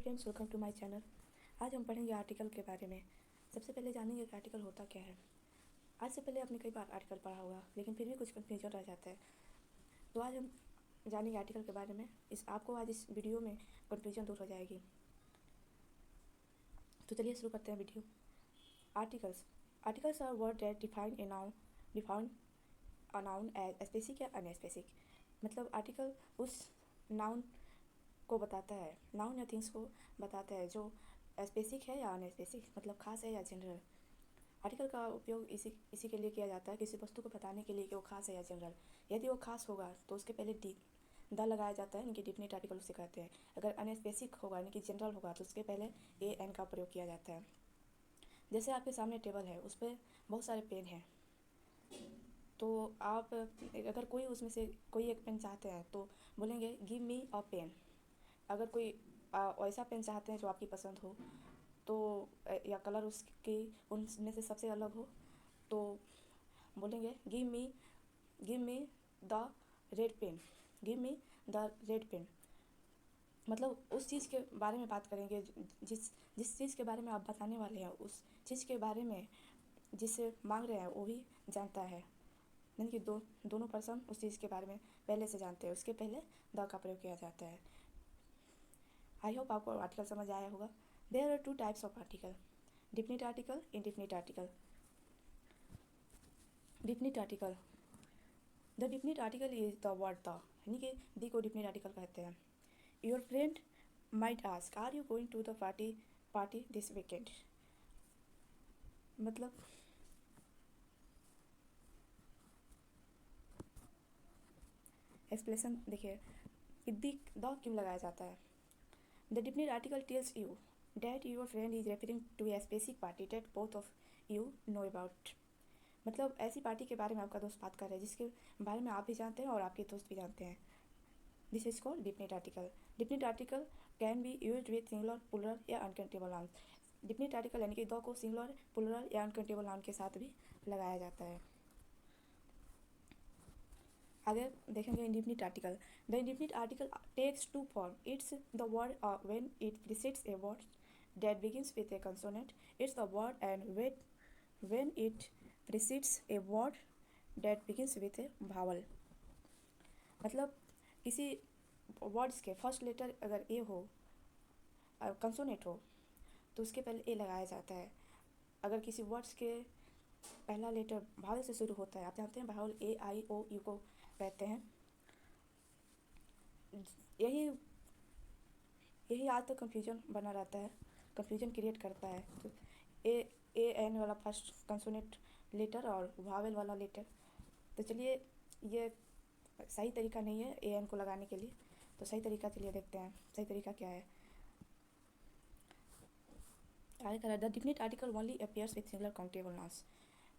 Friends, welcome to my channel. आज हम पढ़ेंगे आर्टिकल के बारे में। सबसे पहले जानेंगे कि आर्टिकल होता क्या है। आज से पहले आपने कई बार आर्टिकल पढ़ा होगा, लेकिन फिर भी कुछ कन्फ्यूजन रह जाता है। तो आज हम जानेंगे आर्टिकल के बारे में। आपको आज इस वीडियो में कन्फ्यूजन दूर हो जाएगी। तो चलिए शुरू करते हैं video. Articles are word that define a noun as specific या अनस्पेसिफिक। मतलब आर्टिकल उस नाउन को बताता है, नाउन या थिंग्स को बताता है जो स्पेसिफिक है या अनस्पेसिफिक, मतलब खास है या जनरल। आर्टिकल का उपयोग इसी के लिए किया जाता है, किसी वस्तु को बताने के लिए कि वो खास है या जनरल। यदि वो खास होगा तो उसके पहले द लगाया जाता है, यानी कि डिफिनिट आर्टिकल उसे कहते हैं। अगर अनस्पेसिफिक होगा यानी कि जनरल होगा तो उसके पहले ए एन का प्रयोग किया जाता है। जैसे आपके सामने टेबल है, उस पर बहुत सारे पेन हैं, तो आप अगर कोई उसमें से कोई एक पेन चाहते हैं तो बोलेंगे गिव मी अ पेन। अगर कोई ऐसा पेन चाहते हैं जो आपकी पसंद हो तो या कलर उसकी उनमें से सबसे अलग हो तो बोलेंगे give me the red pen, give me the red pen. मतलब उस चीज़ के बारे में बात करेंगे, जिस चीज़ के बारे में आप बताने वाले हैं, उस चीज़ के बारे में जिसे मांग रहे हैं वो भी जानता है, यानी कि दोनों पर्सन उस चीज़ के बारे में पहले से जानते हैं, उसके पहले द का प्रयोग किया जाता है। आई होप आपको आर्टिकल समझ आया होगा। There are two types of article, definite article, indefinite article. Definite article, the definite article is the word the, यानी कि दी को डिफिनिट आर्टिकल कहते हैं। Your friend might ask are you going to the party this weekend. मतलब explanation देखिए, the क्यों लगाया जाता है। The definite article tells you that your friend is referring to a specific party that both of you know about. मतलब ऐसी party के बारे में आपका दोस्त बात कर रहा है जिसके बारे में आप भी जानते हैं और आपके दोस्त भी जानते हैं। This is called definite article. Definite article can be used with singular, plural या अनकाउंटेबल नाउन। डिफिनिट आर्टिकल यानी कि द को सिंगुलर, प्लूरल या अनकाउंटेबल नाउन के साथ भी लगाया जाता है। आगे देखेंगे indefinite article. The indefinite article takes two form. It's the word when it precedes a word that begins with a consonant. It's the word an when it precedes a word that begins with A vowel. मतलब किसी words के first letter अगर ए हो, consonant हो, तो उसके पहले ए लगाया जाता है। अगर किसी वर्ड्स के पहला लेटर भावल से शुरू होता है, आप जानते हैं भावल ए आई ओ यू को कहते हैं। यही आज तक कन्फ्यूजन बना रहता है, कन्फ्यूजन क्रिएट करता है। तो ए एन वाला फर्स्ट कंसोनेंट लेटर और वावेल वाला लेटर। तो चलिए, ये सही तरीका नहीं है ए एन को लगाने के लिए। तो सही तरीका चलिए देखते हैं, सही तरीका क्या है। आगे करें, the definite article only appears with singular countable nouns.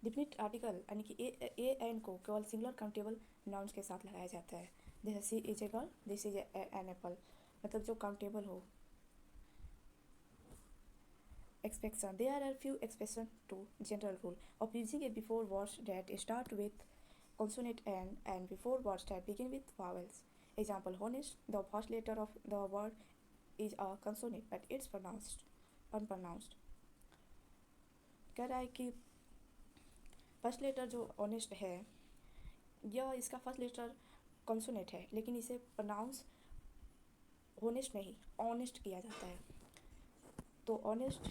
Definite article यानी कि ए एन को केवल सिंगुलर काउंटेबल नाउन्स के साथ लगाया जाता है। जैसे she is a girl, this is an apple. मतलब जो काउंटेबल हो। Expression, there are few exceptions to general rule of using it before words that start with consonant and before words that begin with vowels. Example, honest, the first letter of the word is a consonant but it's unpronounced. कह रहा है कि first letter जो honest है, यह इसका first letter consonant है, लेकिन इसे प्रोनाउंस होनेस्ट नहीं, ऑनेस्ट किया जाता है। तो ऑनेस्ट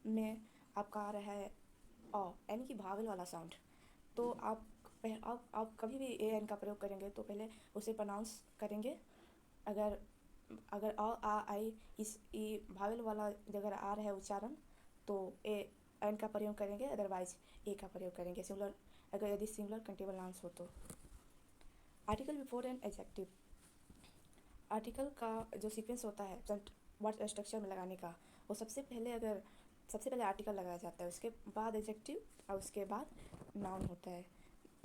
में आपका आ रहा है अ, यानी कि भावल वाला साउंड। तो आप कभी भी ए एन का प्रयोग करेंगे तो पहले उसे प्रोनाउंस करेंगे। अगर अगर आ आई इस ई भावल वाला अगर आ रहा है उच्चारण तो ए एन का प्रयोग करेंगे, अदरवाइज ए का प्रयोग करेंगे सिंगुलर, अगर यदि सिंगुलर कंटेबल नाउंस हो तो। Article before an adjective, article का जो सीक्वेंस होता है वर्ड स्ट्रक्चर में लगाने का, वो सबसे पहले आर्टिकल लगाया जाता है, उसके बाद एडजेक्टिव और उसके बाद नाउन होता है।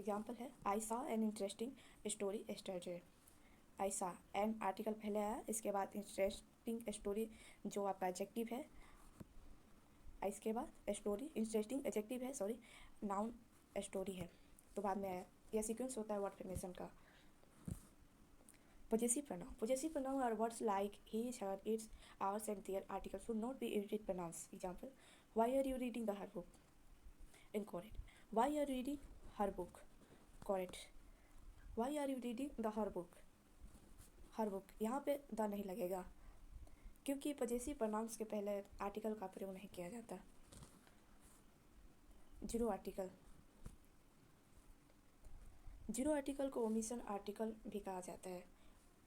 एग्जाम्पल है, I saw an interesting story yesterday. I saw an article पहले आया, इसके बाद इंटरेस्टिंग स्टोरी जो आपका एडजेक्टिव है, इसके बाद स्टोरी इंटरेस्टिंग एडजेक्टिव है, सॉरी नाउन स्टोरी है, तो बाद में आया। यह सीक्वेंस होता है वर्ड फॉर्मेशन का। Possessive pronoun are words like his, her, its, ours, and their. Articles should not be irritated pronouns. Example: Why are you reading her book? Incorrect. Why are you reading her book? Correct. Why are you reading her book? Her book. यहाँ पे the नहीं लगेगा क्योंकि possessive pronouns के पहले article का प्रयोग नहीं किया जाता. जीरो आर्टिकल को ओमिशन आर्टिकल भी कहा जाता है.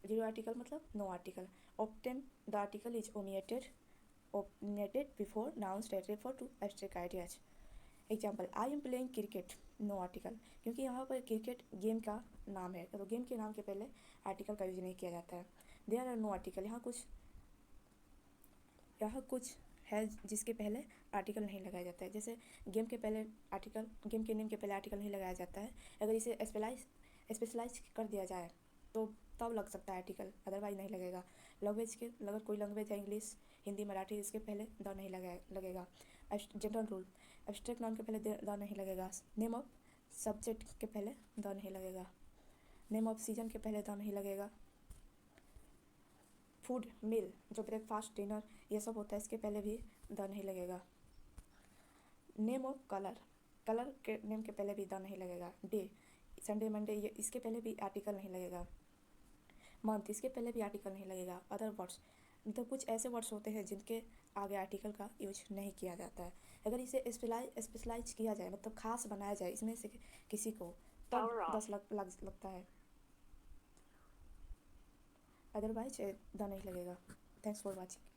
जीरो आर्टिकल मतलब no article. Often the article is omitted before nouns that refer to abstract ideas. Example: I am playing cricket. No article क्योंकि यहाँ पर क्रिकेट गेम का नाम है तो गेम के नाम के पहले आर्टिकल का यूज नहीं किया जाता है. There are no article. यहाँ कुछ है जिसके पहले आर्टिकल नहीं लगाया जाता है. जैसे गेम के पहले आर्टिकल, गेम के नेम के पहले आर्टिकल नहीं लगाया जाता है. अगर इसे स्पेशलाइज कर दिया जाए तो तब लग सकता है आर्टिकल, अदरवाइज नहीं लगेगा. लैंग्वेज के अगर कोई लैंग्वेज है इंग्लिश, हिंदी, मराठी, इसके पहले द नहीं लगेगा. जनरल रूल: एब्स्ट्रैक्ट नाउन के पहले द नहीं लगेगा. नेम ऑफ सब्जेक्ट के पहले द नहीं लगेगा. नेम ऑफ सीजन के पहले द नहीं लगेगा. फूड, मील जो ब्रेकफास्ट, डिनर ये सब होता है इसके पहले भी द नहीं लगेगा. नेम ऑफ कलर के नेम के पहले भी द नहीं लगेगा. डे, संडे, मंडे ये इसके पहले भी आर्टिकल नहीं लगेगा. मंथ इसके पहले भी आर्टिकल नहीं लगेगा. अदर वर्ड्स मतलब कुछ ऐसे वर्ड्स होते हैं जिनके आगे आर्टिकल का यूज नहीं किया जाता है. अगर इसे स्पेशलाइज किया जाए मतलब खास बनाया जाए इसमें से किसी को तब 10 लगता है, अदरवाइज द नहीं लगेगा. Thanks for watching.